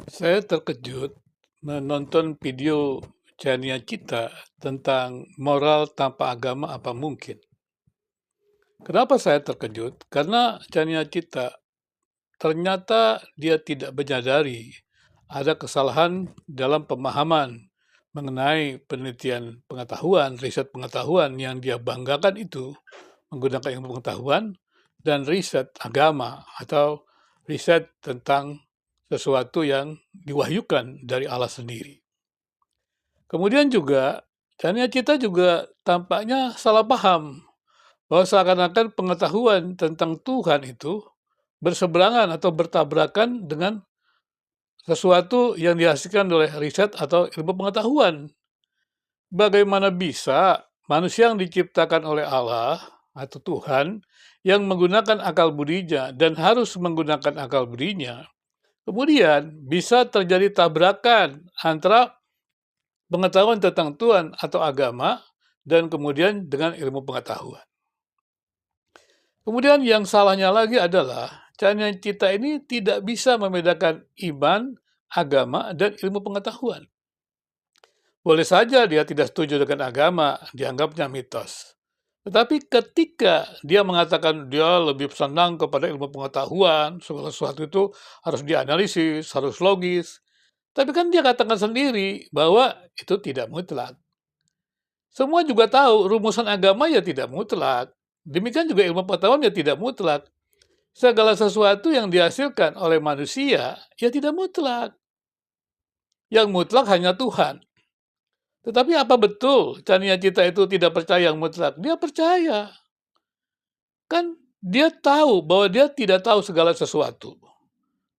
Saya terkejut menonton video Chania Cita tentang moral tanpa agama apa mungkin. Kenapa saya terkejut? Karena Chania Cita ternyata dia tidak menyadari ada kesalahan dalam pemahaman mengenai penelitian pengetahuan, riset pengetahuan yang dia banggakan itu menggunakan ilmu pengetahuan dan riset agama atau riset tentang sesuatu yang diwahyukan dari Allah sendiri. Kemudian juga, Chania Cita juga tampaknya salah paham bahwa seakan-akan pengetahuan tentang Tuhan itu berseberangan atau bertabrakan dengan sesuatu yang dihasilkan oleh riset atau ilmu pengetahuan. Bagaimana bisa manusia yang diciptakan oleh Allah atau Tuhan yang menggunakan akal budinya dan harus menggunakan akal budinya, kemudian bisa terjadi tabrakan antara pengetahuan tentang Tuhan atau agama dan kemudian dengan ilmu pengetahuan. Kemudian yang salahnya lagi adalah Chania Cita ini tidak bisa membedakan iman, agama, dan ilmu pengetahuan. Boleh saja dia tidak setuju dengan agama, dianggapnya mitos. Tetapi ketika dia mengatakan dia lebih senang kepada ilmu pengetahuan, segala sesuatu itu harus dianalisis, harus logis. Tapi kan dia katakan sendiri bahwa itu tidak mutlak. Semua juga tahu rumusan agama ya tidak mutlak. Demikian juga ilmu pengetahuan ya tidak mutlak. Segala sesuatu yang dihasilkan oleh manusia ya tidak mutlak. Yang mutlak hanya Tuhan. Tetapi apa betul Chania Cita itu tidak percaya yang mutlak? Dia percaya. Kan dia tahu bahwa dia tidak tahu segala sesuatu.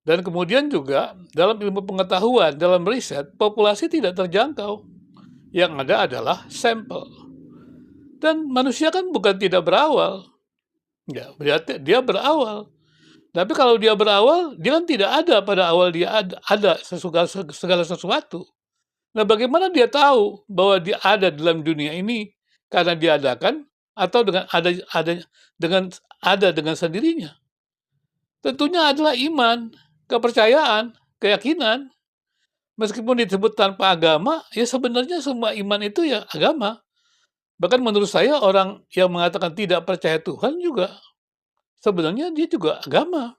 Dan kemudian juga dalam ilmu pengetahuan, dalam riset, populasi tidak terjangkau. Yang ada adalah sampel. Dan manusia kan bukan tidak berawal. Ya, berarti dia berawal. Tapi kalau dia berawal, dia kan tidak ada pada awal dia ada segala sesuatu. Nah, bagaimana dia tahu bahwa dia ada dalam dunia ini karena diadakan atau dengan sendirinya? Tentunya adalah iman, kepercayaan, keyakinan. Meskipun disebut tanpa agama, ya sebenarnya semua iman itu ya agama. Bahkan menurut saya orang yang mengatakan tidak percaya Tuhan juga sebenarnya dia juga agama.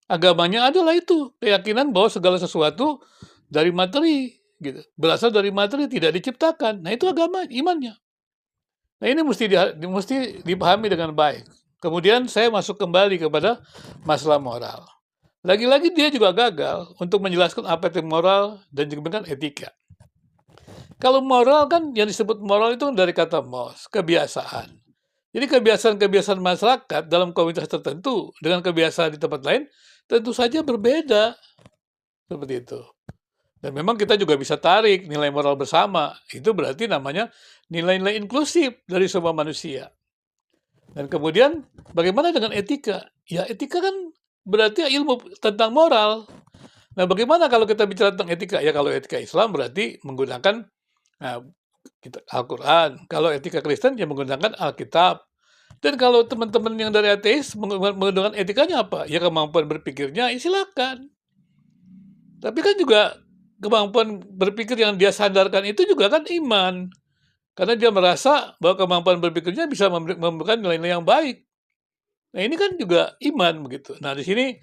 Agamanya adalah itu, keyakinan bahwa segala sesuatu dari materi gitu, berasal dari materi, tidak diciptakan. Nah, itu agama, imannya. Nah, ini mesti dipahami dengan baik. Kemudian saya masuk kembali kepada masalah moral. Lagi-lagi dia juga gagal untuk menjelaskan apa itu moral dan juga etika. Kalau moral kan yang disebut moral itu dari kata mos, kebiasaan. Jadi kebiasaan-kebiasaan masyarakat dalam komunitas tertentu dengan kebiasaan di tempat lain tentu saja berbeda, seperti itu. Dan memang kita juga bisa tarik nilai moral bersama, itu berarti namanya nilai-nilai inklusif dari semua manusia. Dan kemudian bagaimana dengan etika? Ya etika kan berarti ilmu tentang moral. Nah, bagaimana kalau kita bicara tentang etika? Ya kalau etika Islam berarti menggunakan nah, Al-Quran. Kalau etika Kristen ya menggunakan Alkitab. Dan kalau teman-teman yang dari ateis menggunakan etikanya apa? Ya kemampuan berpikirnya, ya silakan. Tapi kan juga kemampuan berpikir yang dia sandarkan itu juga kan iman. Karena dia merasa bahwa kemampuan berpikirnya bisa memberikan nilai-nilai yang baik. Nah ini kan juga iman begitu. Nah di sini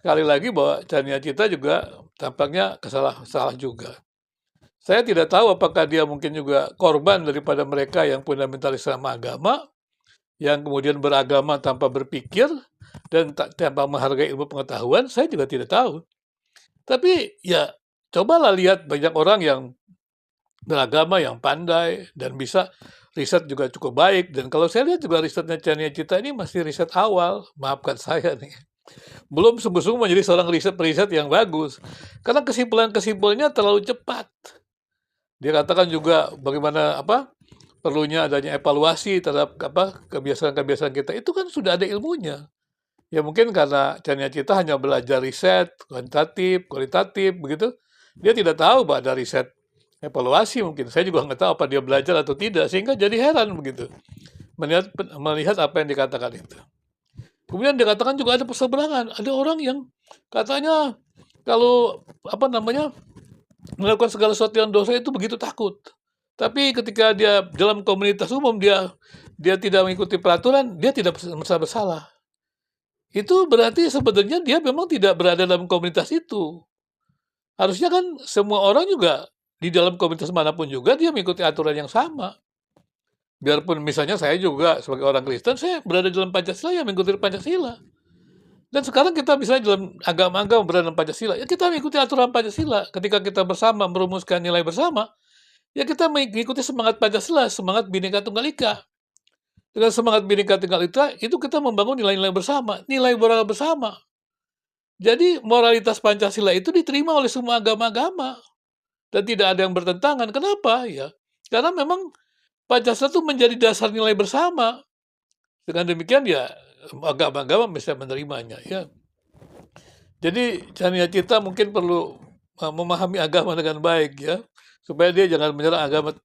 sekali lagi bahwa Chania Cita juga tampaknya salah juga. Saya tidak tahu apakah dia mungkin juga korban daripada mereka yang fundamentalis sama agama, yang kemudian beragama tanpa berpikir dan tanpa menghargai ilmu pengetahuan, saya juga tidak tahu. Tapi ya cobalah lihat banyak orang yang beragama, yang pandai, dan bisa riset juga cukup baik. Dan kalau saya lihat juga risetnya Chania Cita ini masih riset awal, maafkan saya nih. Belum sungguh-sungguh menjadi seorang riset yang bagus. Karena kesimpulannya terlalu cepat. Dia katakan juga bagaimana perlunya adanya evaluasi terhadap kebiasaan-kebiasaan kita. Itu kan sudah ada ilmunya. Ya mungkin karena Chania Cita hanya belajar riset, kualitatif, begitu. Dia tidak tahu bahwa ada riset evaluasi mungkin. Saya juga nggak tahu apa dia belajar atau tidak, sehingga jadi heran begitu. Melihat apa yang dikatakan itu. Kemudian dikatakan juga ada perseberangan. Ada orang yang katanya kalau apa namanya, melakukan segala sesuatu yang dosa itu begitu takut. Tapi ketika dia dalam komunitas umum, dia tidak mengikuti peraturan, dia tidak merasa bersalah. Itu berarti sebenarnya dia memang tidak berada dalam komunitas itu. Harusnya kan semua orang juga di dalam komunitas manapun juga dia mengikuti aturan yang sama. Biarpun misalnya saya juga sebagai orang Kristen, saya berada dalam Pancasila, ya mengikuti Pancasila. Dan sekarang kita misalnya dalam agama-agama berada dalam Pancasila, ya kita mengikuti aturan Pancasila. Ketika kita bersama merumuskan nilai bersama, ya kita mengikuti semangat Pancasila, semangat Bhinneka Tunggal Ika. Dengan semangat Bhinneka Tunggal Ika, itu kita membangun nilai-nilai bersama, nilai moral bersama. Jadi moralitas Pancasila itu diterima oleh semua agama-agama dan tidak ada yang bertentangan. Kenapa? Ya, karena memang Pancasila itu menjadi dasar nilai bersama. Dengan demikian ya agama-agama bisa menerimanya. Ya, jadi Chania Cita mungkin perlu memahami agama dengan baik ya, supaya dia jangan menyerang agama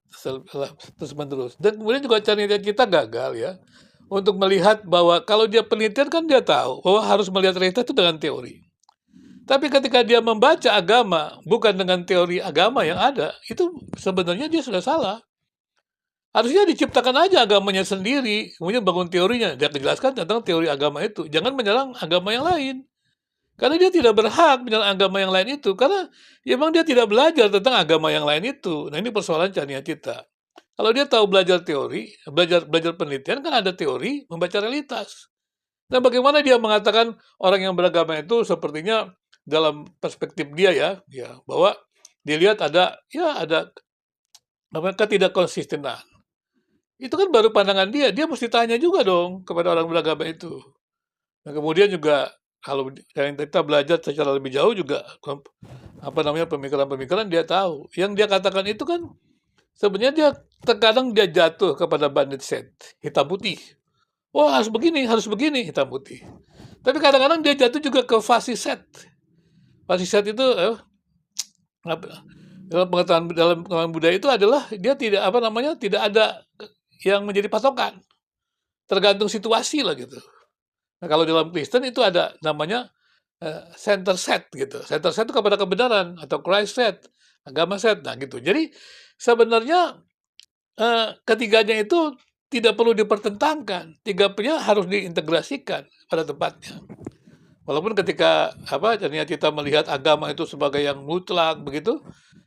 terus-menerus. Dan kemudian juga Chania Cita gagal ya untuk melihat bahwa kalau dia penelitian kan dia tahu bahwa harus melihat realitas itu dengan teori. Tapi ketika dia membaca agama bukan dengan teori agama yang ada, itu sebenarnya dia sudah salah. Harusnya diciptakan aja agamanya sendiri, kemudian bangun teorinya. Dia jelaskan tentang teori agama itu. Jangan menyerang agama yang lain. Karena dia tidak berhak menyerang agama yang lain itu. Karena ya memang dia tidak belajar tentang agama yang lain itu. Nah ini persoalan Chania Cita. Kalau dia tahu belajar teori, belajar penelitian, kan ada teori, membaca realitas. Nah bagaimana dia mengatakan orang yang beragama itu sepertinya dalam perspektif dia ya bahwa dilihat ada ketidakkonsistenan. Itu kan baru pandangan dia mesti tanya juga dong kepada orang beragama itu. Nah, kemudian juga kalau kita belajar secara lebih jauh juga pemikiran-pemikiran dia tahu. Yang dia katakan itu kan sebenarnya dia terkadang dia jatuh kepada bandit set, hitam putih. Oh, harus begini, hitam putih. Tapi kadang-kadang dia jatuh juga ke fasiset. Fasiset itu dalam pengetahuan budaya itu adalah dia tidak ada yang menjadi patokan. Tergantung situasi lah gitu. Nah, kalau dalam Kristen itu ada namanya center set gitu. Center set itu kepada kebenaran atau Christ set, agama set. Nah, gitu. Jadi sebenarnya ketiganya itu tidak perlu dipertentangkan. Tiganya harus diintegrasikan pada tempatnya. Walaupun ketika Chania Cita melihat agama itu sebagai yang mutlak begitu,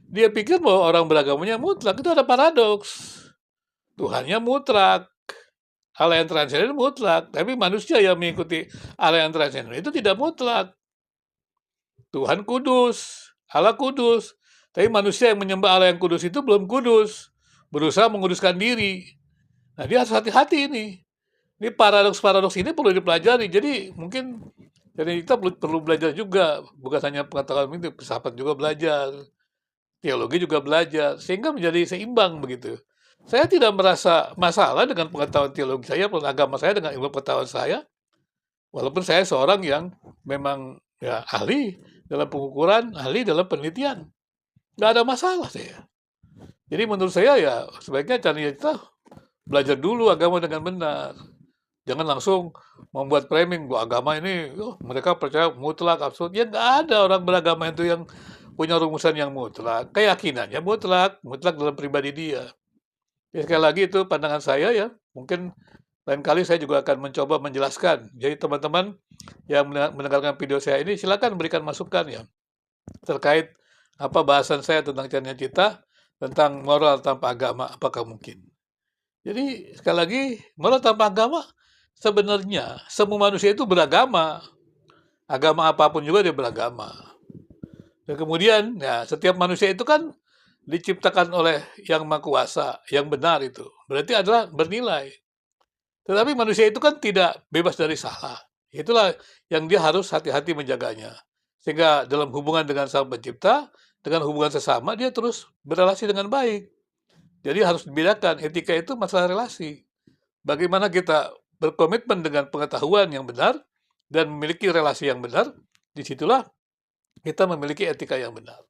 dia pikir bahwa orang beragamanya mutlak. Itu ada paradoks. Tuhannya mutlak, Allah yang transenden mutlak, tapi manusia yang mengikuti Allah yang transenden itu tidak mutlak. Tuhan kudus, Allah kudus, tapi manusia yang menyembah Allah yang kudus itu belum kudus, berusaha menguduskan diri. Nah, dia harus hati-hati ini. Ini paradoks-paradoks ini perlu dipelajari. Jadi mungkin kita perlu belajar juga, bukan hanya pengetahuan ini, filsafat juga belajar, teologi juga belajar, sehingga menjadi seimbang begitu. Saya tidak merasa masalah dengan pengetahuan teologi saya, agama saya dengan ilmu pengetahuan saya, walaupun saya seorang yang memang ya ahli dalam pengukuran, ahli dalam penelitian. Nggak ada masalah saya. Jadi menurut saya ya sebaiknya Chania Cita belajar dulu agama dengan benar. Jangan langsung membuat framing bahwa agama ini mereka percaya mutlak, absolut. Ya nggak ada orang beragama itu yang punya rumusan yang mutlak. Keyakinannya mutlak dalam pribadi dia. Ya, sekali lagi itu pandangan saya ya. Mungkin lain kali saya juga akan mencoba menjelaskan. Jadi teman-teman yang mendengarkan video saya ini silakan berikan masukan ya terkait apa bahasan saya tentang Chania Cita tentang moral tanpa agama, apakah mungkin. Jadi sekali lagi moral tanpa agama sebenarnya semua manusia itu beragama. Agama apapun juga dia beragama. Dan kemudian ya setiap manusia itu kan diciptakan oleh Yang Maha Kuasa, yang benar itu. Berarti adalah bernilai. Tetapi manusia itu kan tidak bebas dari salah. Itulah yang dia harus hati-hati menjaganya. Sehingga dalam hubungan dengan Sang Pencipta, dengan hubungan sesama, dia terus berrelasi dengan baik. Jadi harus dibedakan, etika itu masalah relasi. Bagaimana kita berkomitmen dengan pengetahuan yang benar, dan memiliki relasi yang benar, disitulah kita memiliki etika yang benar.